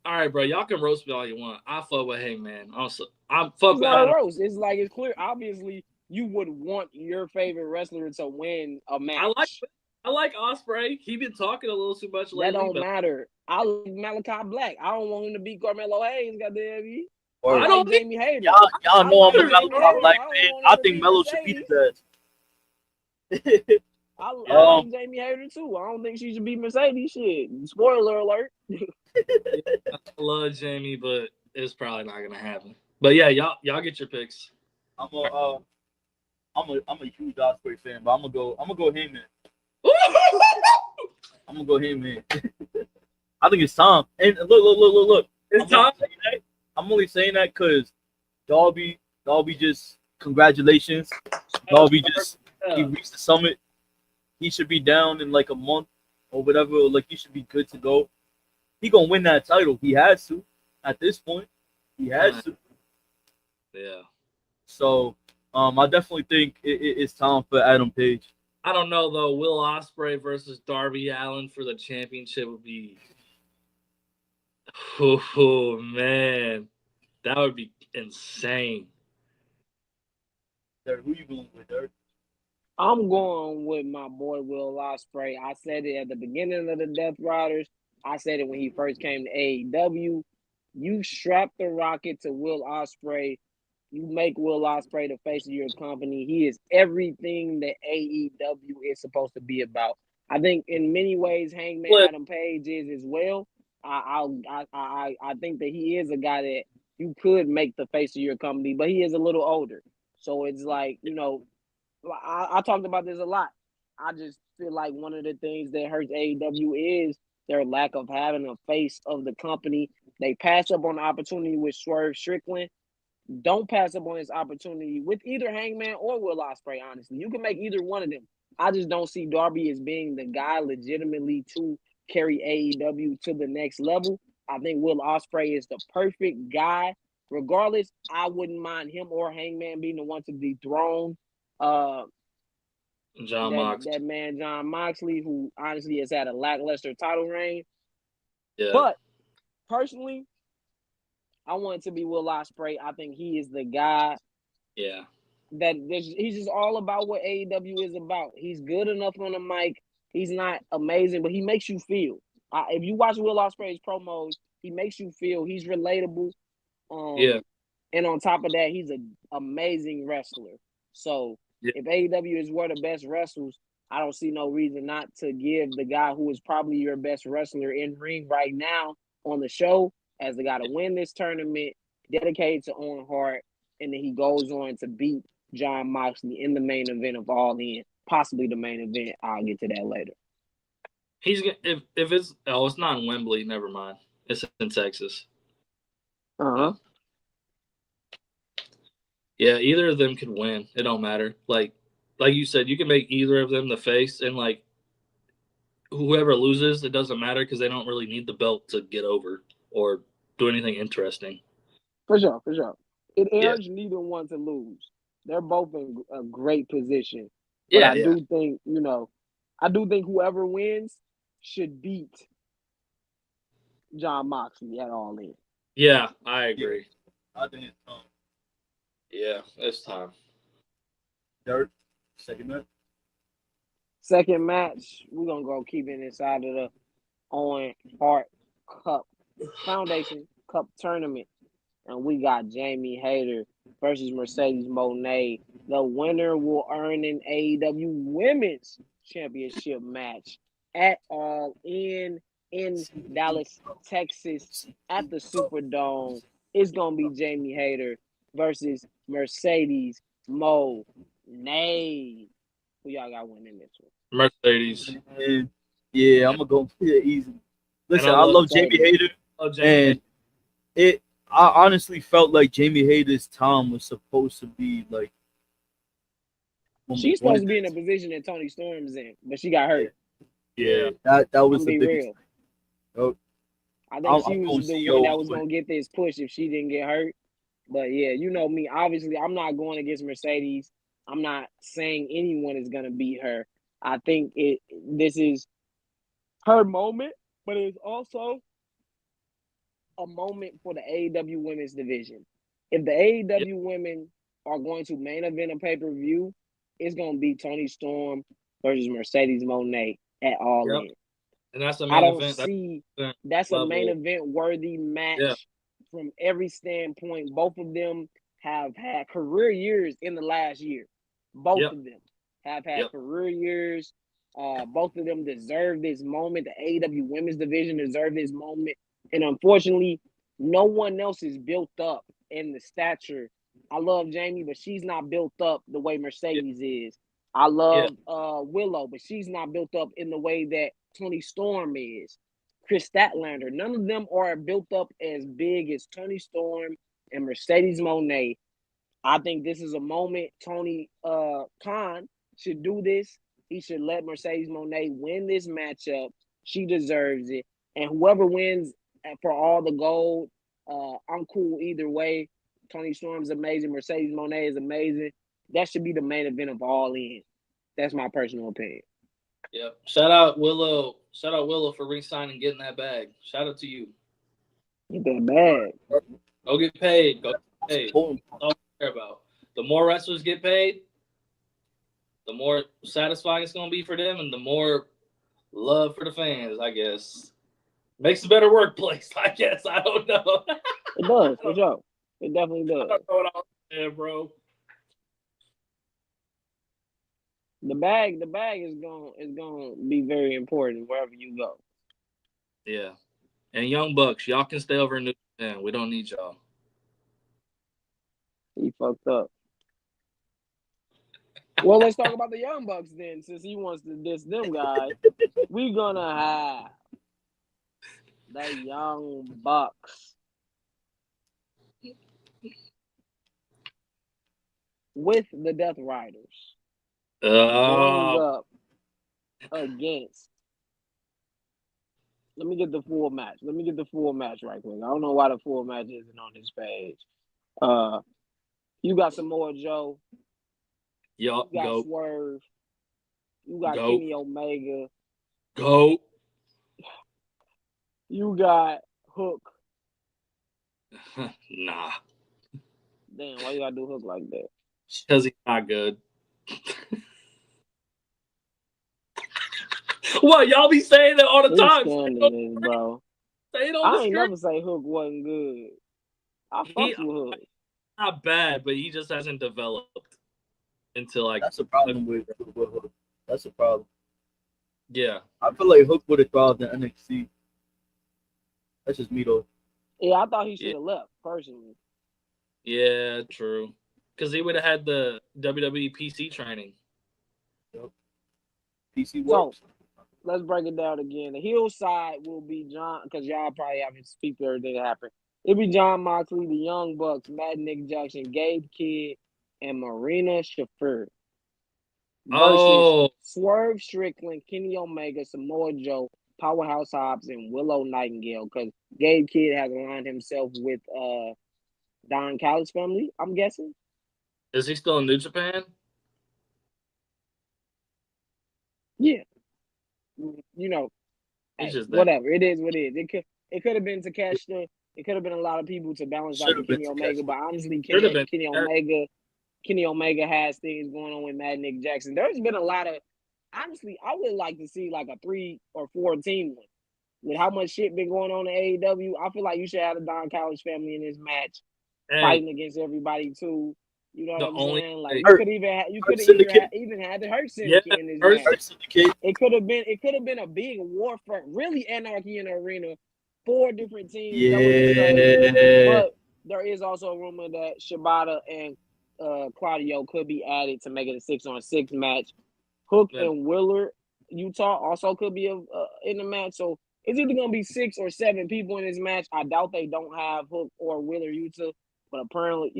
All right, bro. Y'all can roast me all you want. I fuck with Hangman. Also, I'm fuck with Adam. Roast. It's like it's clear. Obviously, you would want your favorite wrestler to win a match. I like Ospreay. He been talking a little too much lately. That don't matter. I like Malachi Black. I don't want him to beat Carmelo Hayes. Goddamn you. I don't like Jamie Hayter. Y'all know I'm a Malachi Black fan. I think Melo should beat his ass. I like Jamie Hayter too. I don't think she should be Mercedes. Shit. Spoiler alert. I love Jamie, but it's probably not gonna happen. But yeah, y'all get your picks. I'm a huge Ospreay fan, but I'm gonna go Heyman. I'm gonna go Heyman. I think it's time. And look. It's time. I'm only saying that because Darby just congratulations. Darby just he reached the summit. He should be down in like a month or whatever. Like he should be good to go. He gonna win that title. He has to. At this point, he has to. Yeah. So, I definitely think it's time for Adam Page. I don't know though. Will Ospreay versus Darby Allin for the championship would be. Oh man, that would be insane. Derek, who you going with, Derek? I'm going with my boy Will Ospreay. I said it at the beginning of the Death Riders. I said it when he first came to AEW. You strap the rocket to Will Ospreay. You make Will Ospreay the face of your company. He is everything that AEW is supposed to be about. I think in many ways, Hangman But Adam Page is as well. I think that he is a guy that you could make the face of your company, but he is a little older. So it's like, I talked about this a lot. I just feel like one of the things that hurts AEW is their lack of having a face of the company. They pass up on the opportunity with Swerve Strickland. Don't pass up on this opportunity with either Hangman or Will Ospreay. Honestly, you can make either one of them. I just don't see Darby as being the guy legitimately to carry AEW to the next level. I think Will Ospreay is the perfect guy. Regardless, I wouldn't mind him or Hangman being the one to dethrone John Mox. that man John Moxley, who honestly has had a lackluster title reign. Yeah. But personally, I want it to be Will Ospreay. I think he is the guy Yeah. he's just all about what AEW is about. He's good enough on the mic. He's not amazing, but he makes you feel. If you watch Will Ospreay's promos, he makes you feel. He's relatable. Yeah. And on top of that, he's an amazing wrestler. So Yeah. if AEW is one of the best wrestlers, I don't see no reason not to give the guy who is probably your best wrestler in ring right now on the show as the guy to win this tournament, dedicated to Owen Hart, and then he goes on to beat John Moxley in the main event of All In, possibly the main event. I'll get to that later. He's if it's it's not in Wembley, never mind. It's in Texas. Yeah, either of them could win. It don't matter. Like you said, you can make either of them the face, and like whoever loses, it doesn't matter because they don't really need the belt to get over or do anything interesting. For sure. It urged neither one to lose. They're both in a great position. But I do think, whoever wins should beat John Moxley at All In. Yeah, I agree. I think it's time. Yeah, it's time. Dirt, second match. Second match, we're going to go keep it inside of the Owen Hart Cup Foundation Cup tournament. And we got Jamie Hayter versus Mercedes Moné. The winner will earn an AEW Women's Championship match at All In Dallas, Texas, at the Superdome. It's going to be Jamie Hayter versus Mercedes Moné. Who y'all got winning this one? Mercedes. Yeah, I'm going to go easy. Listen, I love Jamie Hayter. And I honestly felt like Jamie Hayter's time was supposed to be like. She's supposed to be in a position that Toni Storm's in, but she got hurt. Yeah, that was the biggest. Real. I think she was the one that was going to get this push if she didn't get hurt. But yeah, you know me. Obviously, I'm not going against Mercedes. I'm not saying anyone is going to beat her. I think this is her moment, but it's also a moment for the AEW women's division. If the AEW women are going to main event a pay-per-view, it's going to be Toni Storm versus Mercedes Moné at All In. And that's a main event. That's a main event worthy match from every standpoint. Both of them have had career years in the last year. Both of them have had career years. Both of them deserve this moment. The AEW women's division deserve this moment. And unfortunately, no one else is built up in the stature. I love Jamie, but she's not built up the way Mercedes is. I love Willow, but she's not built up in the way that Toni Storm is. Chris Statlander, none of them are built up as big as Toni Storm and Mercedes Moné. I think this is a moment Tony Khan should do this. He should let Mercedes Moné win this matchup. She deserves it. And whoever wins for all the gold, I'm cool either way. Toni Storm's amazing. Mercedes Moné is amazing. That should be the main event of All In. That's my personal opinion. Yep. Shout out Willow. Shout out Willow for re-signing and getting that bag. Shout out to you. Get that bag. Go get paid. Go get paid. That's all I care about. The more wrestlers get paid, the more satisfying it's going to be for them and the more love for the fans, I guess. Makes a better workplace, I guess. I don't know. It does, for sure. It definitely does. I don't know what I was saying, bro. The bag is going to be very important wherever you go. Yeah. And Young Bucks, y'all can stay over in New Japan. We don't need y'all. He fucked up. Well, let's talk about the Young Bucks then, since he wants to diss them guys. We're gonna have the Young Bucks with the Death Riders going up against. Let me get the full match. Right quick. I don't know why the full match isn't on this page. You got Samoa Joe. Y'all You got go. Swerve. You got Go. Kenny Omega. Go. You got Hook. Nah. Damn, why you gotta do Hook like that? Because he's not good. What, y'all be saying that all the He's time? scandalous, bro. Say it on the I ain't screen. never say Hook wasn't good. I fucked with Hook. Not bad, but he just hasn't developed until like. That's a problem with Hook. That's a problem. Yeah. I feel like Hook would have thrived in NXT. That's just me though. Yeah, I thought he should have left personally. Yeah, true. Because he would have had the WWE PC training. Yep. PC works. So let's break it down again. The heel side will be John, because y'all probably haven't speak to everything that happened. It'll be John Moxley, the Young Bucks, Mad Nick Jackson, Gabe Kidd, and Marina Shafir. Versus Swerve Strickland, Kenny Omega, Samoa Joe, Powerhouse Hobbs, and Willow Nightingale. Because Gabe Kidd has aligned himself with Don Callis family, I'm guessing. Is he still in New Japan? Yeah. You know, He's just whatever. It is what it is. It could have been Takeshita. It could have been a lot of people to balance out Kenny Omega. But honestly, Kenny Omega has things going on with Mad Nick Jackson. There's been a lot of, honestly, I would like to see like a 3 or 4 team one. With how much shit been going on in AEW, I feel like you should have the Don Callis family in this match, fighting against everybody too. You know what I'm saying? Like you could have even had the Hurt Syndicate in this match. It could have been a big war for really Anarchy in the Arena, 4 different teams. Yeah. But there is also a rumor that Shibata and Claudio could be added to make it a 6-on-6 match. Hook and Willard, Utah, also could be in the match. So it's either gonna be 6 or 7 people in this match. I doubt they don't have Hook or Willard Utah, but apparently,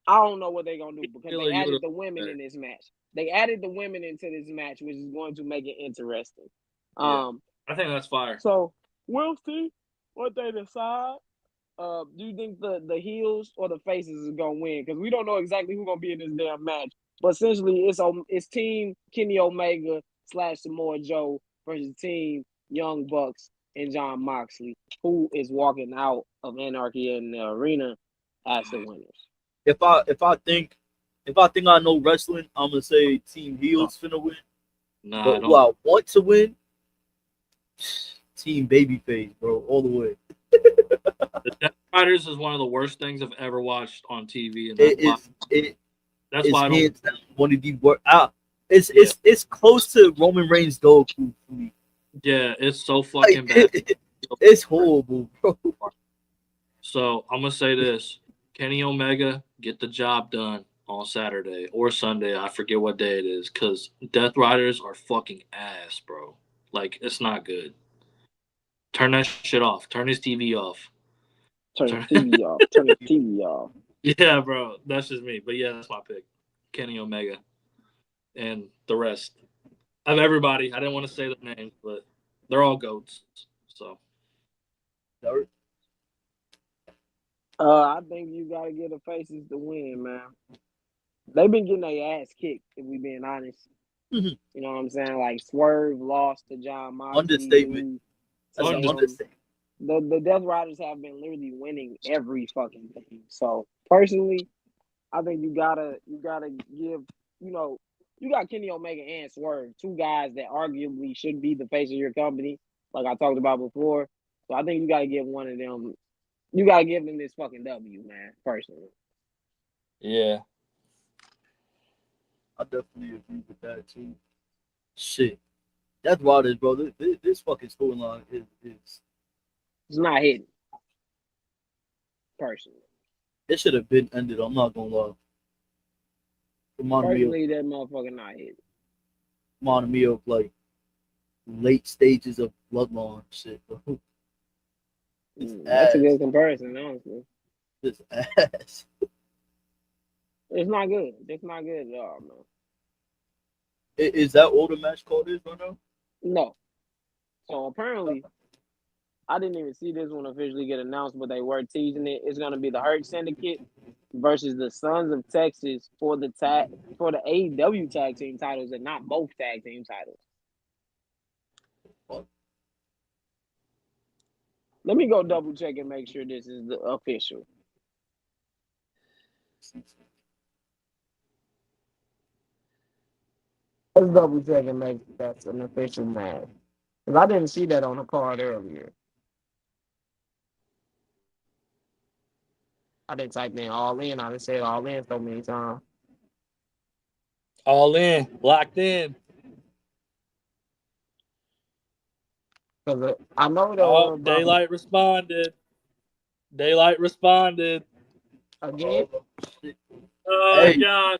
I don't know what they're gonna do because they added the women in this match. They added the women into this match, which is going to make it interesting. I think that's fire. So we'll see what they decide. Do you think the heels or the faces is gonna win? Because we don't know exactly who's gonna be in this damn match. But essentially, it's team Kenny Omega / Samoa Joe versus team Young Bucks and John Moxley, who is walking out of Anarchy in the Arena as the winners. If I think I know wrestling, I'm gonna say Team Heels finna win. Nah, but who I want to win, Team Babyface, bro, all the way. The Death Riders is one of the worst things I've ever watched on TV, and that's why I don't. One of the worst. It's close to Roman Reigns' dog food for me. Yeah, it's so fucking bad. It's horrible, bro. So I'm gonna say this: Kenny Omega, get the job done on Saturday or Sunday. I forget what day it is, because Death Riders are fucking ass, bro. Like, it's not good. Turn that shit off. Turn his TV off. Turn his TV off. Yeah, bro. That's just me. But yeah, that's my pick. Kenny Omega. And the rest of everybody. I didn't want to say the names, but they're all goats. So. I think you gotta get the faces to win, man. They've been getting their ass kicked, if we being honest. Mm-hmm. You know what I'm saying? Like Swerve lost to John Moxley. Understatement. That's an understatement. The Death Riders have been literally winning every fucking thing. So personally, I think you gotta give, you got Kenny Omega and Swerve, 2 guys that arguably should be the face of your company, like I talked about before. So I think you gotta give one of them. You gotta give them this fucking W, man. Personally. Yeah. I definitely agree with that too. Shit, that's wild, bro. This fucking storyline is It's not hitting, personally. it should have been ended. I'm not gonna lie. Personally, that motherfucker not hitting. Reminded me of like late stages of Bloodline shit, bro. This That's a ass, good comparison, honestly. this ass. It's not good. It's not good at all, man. Is that all the match called is right now? No. So apparently, I didn't even see this one officially get announced, but they were teasing it. It's gonna be the Hurt Syndicate versus the Sons of Texas for the AEW tag team titles and not both tag team titles. Let me go double check and make sure this is the official. Let's double check and make sure that's an official match. Because I didn't see that on the card earlier. I didn't type in all in. I done said all in so many times. All in, locked in. Because I know that Oh, Daylight responded. Daylight responded. again. Oh Hey. God.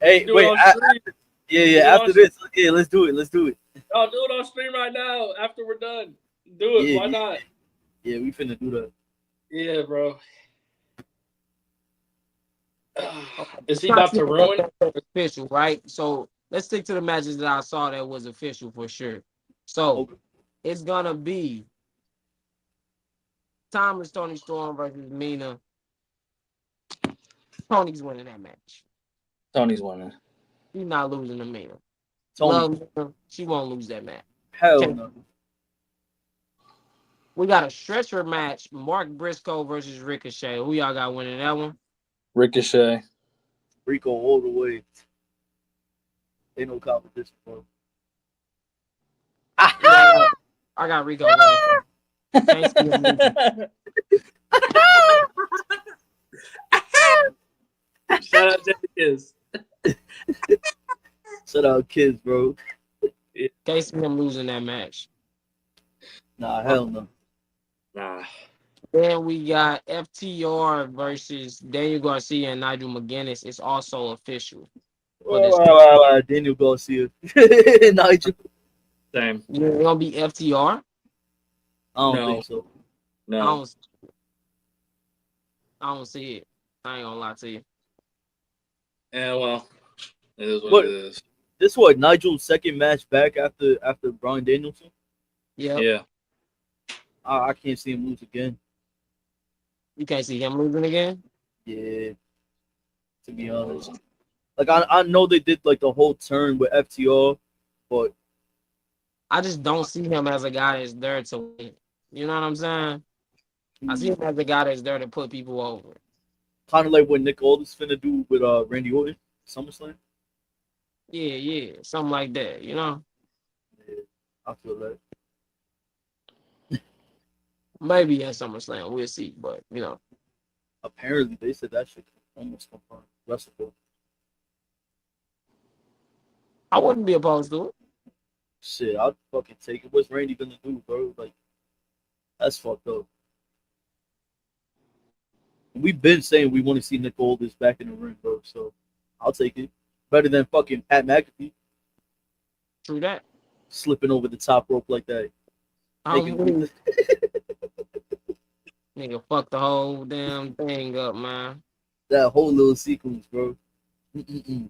Hey, Do it wait. on stream. Yeah. After this, yeah, let's do it. Let's do it. I'll do it on stream right now after we're done. Do it. Yeah, Why not? Yeah, we finna do that. Yeah, bro. Is he about to ruin? Official, right? So let's stick to the matches that I saw that was official for sure. So Okay. it's gonna be Timeless Tony Storm versus Mina. Tony's winning that match. Tony's winning. He's not losing to Mina. Tony, Love Mina. She won't lose that match. hell Okay. no. We got a stretcher match: Mark Briscoe versus Ricochet. Who y'all got winning that one? Ricochet. Rico all the way. Ain't no competition, bro. I got Rico winning. Thanks for your music. Shout out to the kids. Shout out kids, bro. Case of him losing that match. Nah, hell no. Nah. Then we got FTR versus Daniel Garcia and Nigel McGuinness. It's also official. Daniel Garcia. Nigel. Same. It's gonna be FTR. I don't No. think so. No. I don't see it. I ain't gonna lie to you. Yeah, well, it is What? what it is. This what Nigel's second match back after Bryan Danielson. Yeah. Yeah. I can't see him lose again. You can't see him losing again. Yeah. To be honest, like I know they did like the whole turn with FTR, but I just don't see him as a guy that's there to win. You know what I'm saying? I see him as a guy that's there to put people over. kind of like what Nick Aldis finna do with Randy Orton, SummerSlam. Yeah, something like that. You know, Yeah, I feel that. maybe at SummerSlam we'll see, but you know, Apparently, they said that shit almost confirmed. WrestleMania. I wouldn't be opposed to it. Shit, I'd fucking take it. What's Randy gonna do, bro? Like, that's fucked up. We've been saying we want to see Nick Aldis back in the ring, bro. So I'll take it. Better than fucking Pat McAfee True that. slipping over the top rope like that. Nigga, fuck the whole damn thing up, man. That whole little sequence, bro. Mm-mm-mm.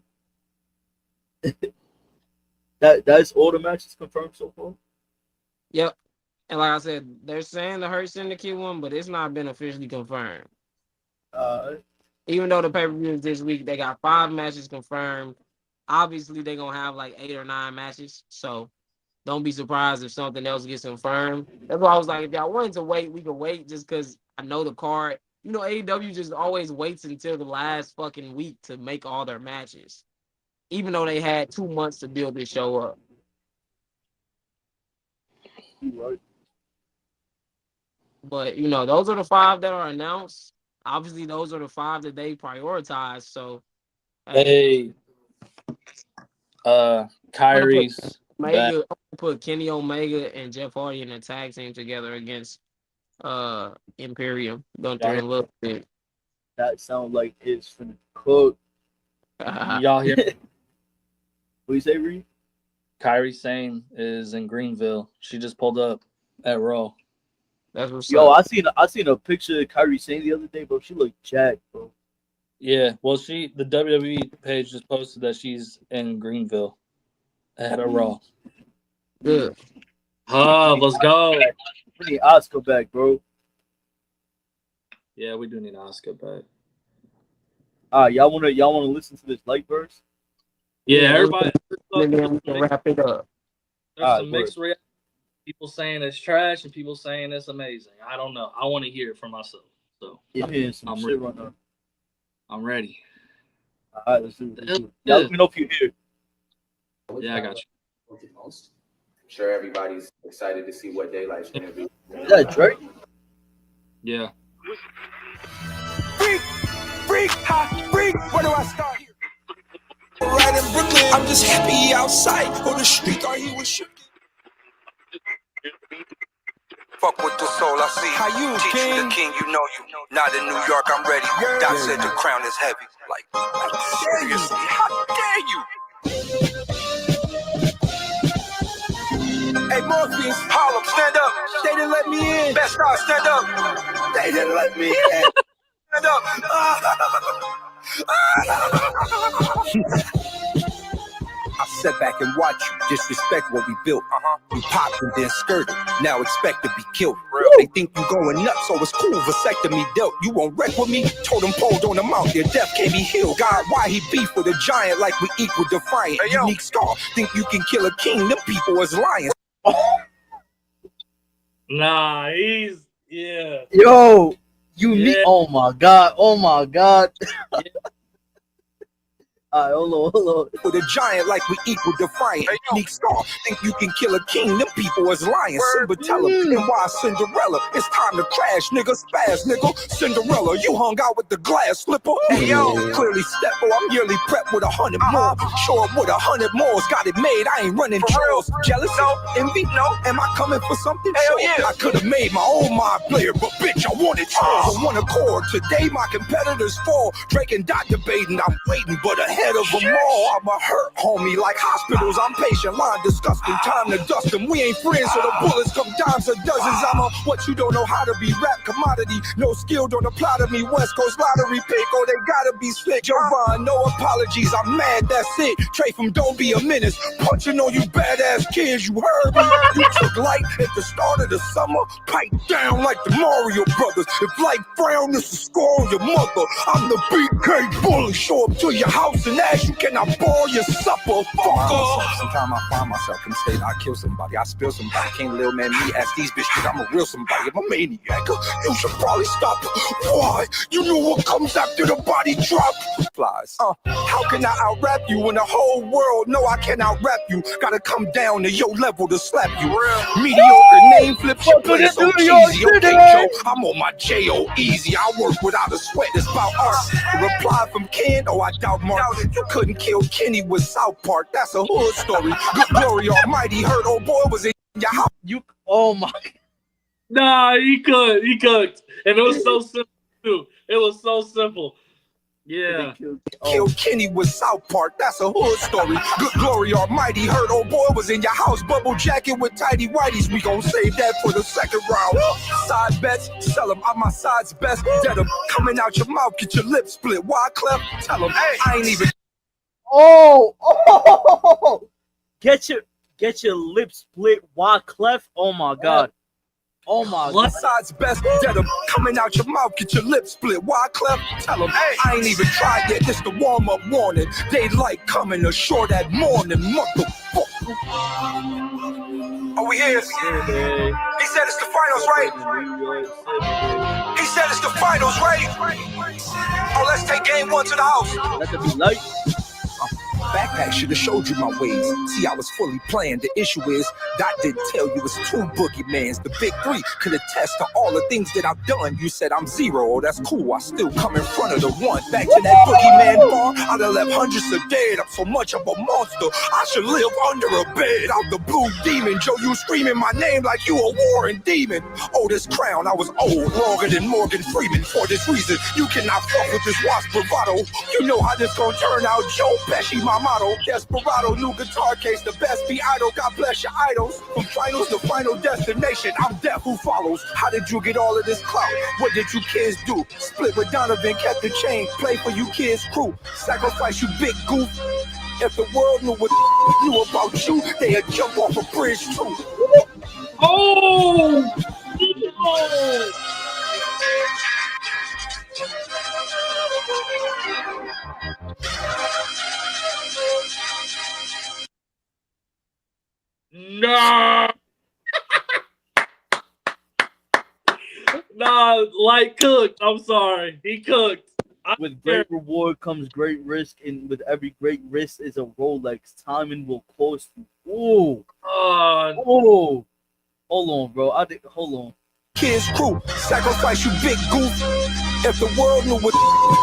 That's all the matches confirmed so far. Yep. And like I said, they're saying the Hurt Syndicate one, but it's not been officially confirmed. Even though the pay-per-view is this week, they got 5 matches confirmed. Obviously, they're going to have like 8 or 9 matches. So don't be surprised if something else gets confirmed. That's why I was like, if y'all wanted to wait, we could wait just because I know the card. You know, AEW just always waits until the last fucking week to make all their matches. Even though they had 2 months to build this show up. Right. But, you know, those are the 5 that are announced. Obviously, those are the 5 that they prioritize. So, Hey. Kyrie's back. Omega, put Kenny Omega and Jeff Hardy in a tag team together against Imperium. Gunther and Lil bit. That sounds like it's finna cook. Y'all hear? What you say, Reed? Kyrie Sane is in Greenville. She just pulled up at Raw. That's what's Yo, up. I seen a picture of Kyrie Sane the other day, bro. She looked jacked, bro. Yeah, well, the WWE page just posted that she's in Greenville at a Raw. Good. Let's go. We need Oscar back, bro. Yeah, we do need Oscar back. Y'all wanna listen to this light verse? Yeah, everybody. And then we can wrap it up. There's some mixed reactions. People saying it's trash and people saying it's amazing. I don't know. I want to hear it for myself. So Yeah, some shit right now. I'm ready. All right, let's do it. Y'all let me know if you hear. Yeah, I got you. I'm sure everybody's excited to see what Daylight's going to be. Is that Drake? Yeah. Freak, where do I start? Right in Brooklyn, I'm just happy outside on the street. Thought he was shooting. Fuck with the soul, I see. How you, Teach king? you the king, you know you. Not in New York, I'm ready. Doc said the crown is heavy. Like seriously, how dare you? Hey, Morpheus, Harlem, stand up. they didn't let me in. Best Star, stand up. They didn't let me in. Stand up. I sat back and watched you disrespect what we built. You popped and then skirted. Now expect to be killed. They think you going nuts, so it's cool. Vasectomy dealt. You won't wreck with me? Told him pulled on the mount. Your death can't be healed. God, why he beef with a giant like we equal defiant? Hey, yo. Unique scar. Think you can kill a king? Them people is lions. Nah, yeah. Yo, unique. Yeah. Oh my god. Alright, hold on. With a giant like we equal defiant. Hey, yo. Unique star. Think you can kill a king? Them people is lions. Simba tell him. And why Cinderella? It's time to crash, nigga. Spaz, nigga. Cinderella, you hung out with the glass slipper. Hey, yo. Clearly stepper. I'm yearly prepped with 100 more. Show up with 100 more. Got it made. I ain't running trails. Jealous? No. Envy? No. Am I coming for something? Hell Sure. yeah. I could have made my own mob player, but bitch, I wanted yours. On one accord. Today my competitors fall. Drake and Dot debating. I'm waiting, but ahead of them all, I'm a hurt homie like hospitals. I'm patient, line disgusting, time to dust them. We ain't friends, so the bullets come dimes or dozens. I'm a what you don't know how to be rap commodity. No skill, don't apply to me. West Coast lottery pick, oh they gotta be slick. Jovan, no apologies, I'm mad, that's it. Trey from Don't Be a Menace, punching on you badass kids. You heard me? You took light at the start of the summer, pipe down like the Mario Brothers. If life frown, this is score on your mother. I'm the BK bully. Show up to your house and ask you, can I borrow your supper? Fucker. Sometimes I find myself in the state I kill somebody, I spill somebody. Can't little man me ask these bitches, I'm a real somebody. I'm a maniac. You should probably stop. Why? You know what comes after the body drop? Flies. How can I out-rap you when the whole world know I can out-rap you? Gotta come down to your level to slap you. Mediocre name flips, you play so cheesy. Okay, Joe, I'm on my J.O. easy. I work without a sweat, it's about art. A reply from Ken, oh I doubt Mark. You couldn't kill Kenny with South Park, that's a hood story. Good glory almighty, heard old boy was in your house. Oh my. Nah, he cooked. And it was so simple too. It was so simple. Yeah. Killed Kenny with South Park, that's a hood story. Good glory almighty, heard old boy was in your house. Bubble jacket with tidy whities, we gon' save that for the second round. Side bets, sell them, I'm my side's best. Dead 'em, coming out your mouth, get your lips split. Why Clef? Tell them, hey, I ain't even. Oh. Get your lips split. Why Clef? Oh my god. Oh my god. Side's best, dead 'em, coming out your mouth, get your lips split. Why Clef? Tell them, hey, I ain't even tried yet, this the warm-up warning. Daylight coming ashore that morning, motherfucker. Are we here? He said it's the finals, right? He said it's the finals, right? Oh, let's take game one to the house. Let it be light. backpack should have showed you my ways. See, I was fully planned. The issue is, Dot didn't tell you it's two boogeymans. The big three could attest to all the things that I've done. You said I'm zero. Oh, that's cool. I still come in front of the one. Back to that boogeyman bar, I'd have left hundreds of dead. I'm so much of a monster, I should live under a bed. I'm the blue demon. Joe, you screaming my name like you a warring demon. Oh, this crown, I was old, longer than Morgan Freeman. For this reason, you cannot fuck with this wasp bravado. You know how this gon' turn out, Joe Pesci, my motto. Desperado, new guitar case, the best be idol. God bless your idols. From finals to final destination, I'm death who follows. How did you get all of this clout? What did you kids do? Split with Donovan, kept the chain, play for you kids crew. Sacrifice you big goof. If the world knew what knew about you, they'd jump off a bridge too. Oh! No! Nah, like cooked. I'm sorry. He cooked. With great reward comes great risk, and with every great risk is a Rolex. Timing will cost you. Oh, oh. Hold on, bro. Hold on. Kids crew, sacrifice you big goof. If the world knew what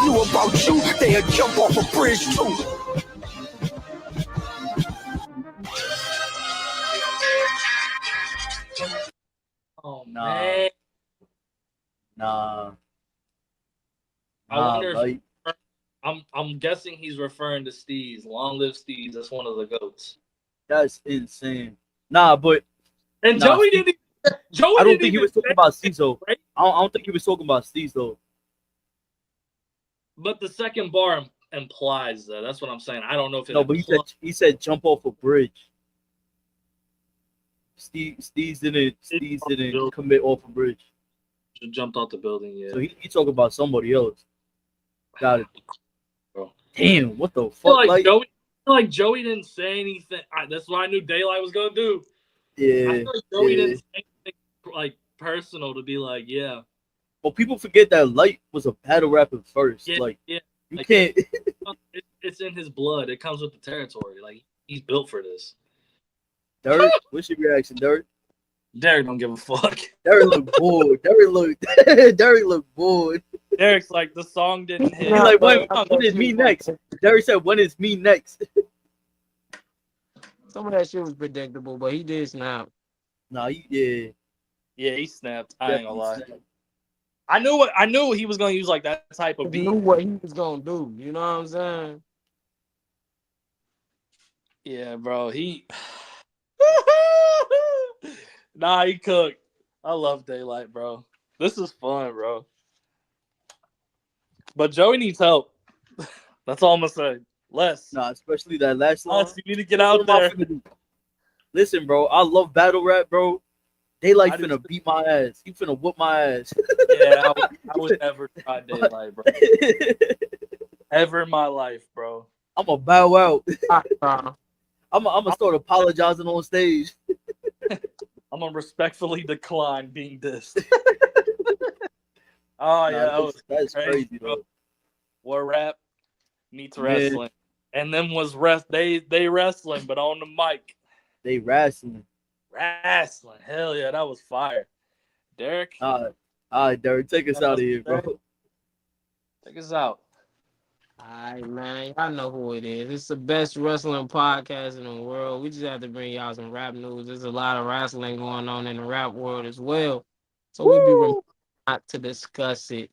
knew about you, they'd jump off a bridge too. Oh Nah. man. Nah. I wonder like, if I'm guessing he's referring to Steez. Long live Steez. That's one of the GOATs. that's insane. Nah, but And Nah, Joey Steve- didn't. Joey I don't didn't think he even was talking say about Steez though. right? I don't think he was talking about Steez though. But the second bar implies that. That's what I'm saying. I don't know if it. No, but he said jump off a bridge. Steez didn't commit off a bridge. jumped off the building. Yeah. So he talking about somebody else. Got it. Bro. Damn, what the I feel fuck? like Joey didn't say anything. That's what I knew Daylight was gonna do. I Yeah. feel like Joey yeah. didn't say anything like personal to be like, yeah, Well, people forget that Light was a battle rapper first. yeah, Like yeah. you Like, can't. It's in his blood. It comes with the territory. Like he's built for this. Derek, what's your reaction, Derek? Derek don't give a fuck. Derek looked bored. Derek looked bored. Derek's like the song didn't hit. He's like, when is me next? Derek said, when is me next? Some of that shit was predictable, but he did snap. Nah, yeah. Yeah, he snapped. I ain't gonna lie. Definitely. I knew he was gonna use like that type of He beat. knew what he was gonna do. You know what I'm saying? Yeah, bro. He nah, he cooked. I love Daylight, bro. This is fun, bro. But Joey needs help. That's all I'm gonna say. Less. Nah, especially that last line. Less, you need to get out there. Listen, bro, I love battle rap, bro. Daylight I do finna too. beat my ass. He finna whoop my ass. Yeah, I would never try Daylight, bro. Ever in my life, bro. I'm gonna bow out. Uh, I'm gonna start apologizing on stage. I'm gonna respectfully decline being dissed. Oh yeah, that was that's crazy, crazy, bro. bro. War rap meets Man. wrestling, and them was they wrestling, but on the mic, They wrestling. wrestling. Hell yeah, that was fire. Derek, All right, Derek, take us out of here, bro. take us out. Alright, man. Y'all know who it is. It's the best wrestling podcast in the world. We just have to bring y'all some rap news. There's a lot of wrestling going on in the rap world as well. So we'd be remiss not to discuss it.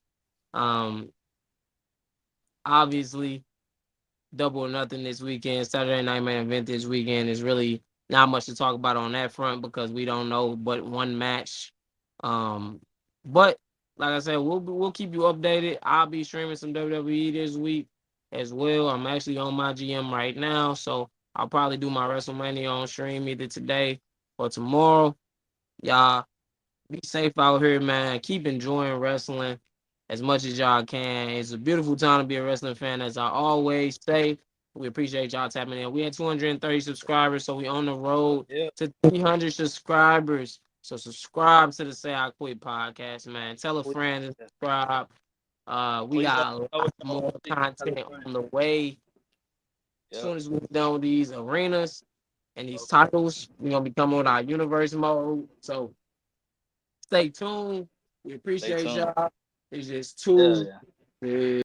Obviously, Double or Nothing this weekend, Saturday Night Main Event this weekend is really not much to talk about on that front because we don't know but one match. But like I said, we'll keep you updated. I'll be streaming some WWE this week as well. I'm actually on my GM right now, so I'll probably do my WrestleMania on stream either today or tomorrow. Y'all be safe out here, man. Keep enjoying wrestling as much as y'all can. It's a beautiful time to be a wrestling fan, as I always say. We appreciate y'all tapping in. We had 230 subscribers, so we on the road to 300 subscribers. So subscribe to the Say I Quit podcast, man. Tell a friend to subscribe. We got a lot more content on the way. As soon as we're done with these arenas and these titles, we're gonna be coming with our universe mode. So stay tuned. We appreciate tuned. y'all. It's just Yeah, two. yeah.